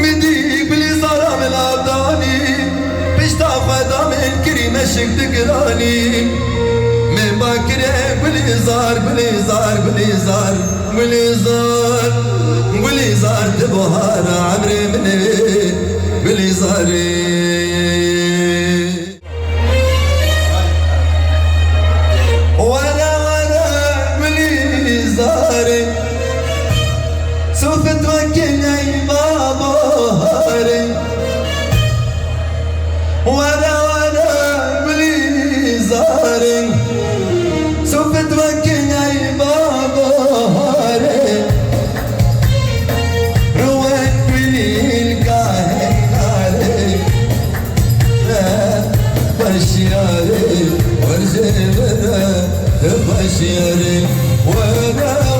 مديك بلي زارة من العطاني بشتا خدا من كريمة شك تقراني من باكرة بليزار بليزار بليزار بليزار بليزار تبهار عمري مني بليزاري سوف توكلني بابا هاري وانا بليزاري سوف توكلني بابا هاري روح بلي الكاهن علي لا بشياري ورجي بنا بشياري وانا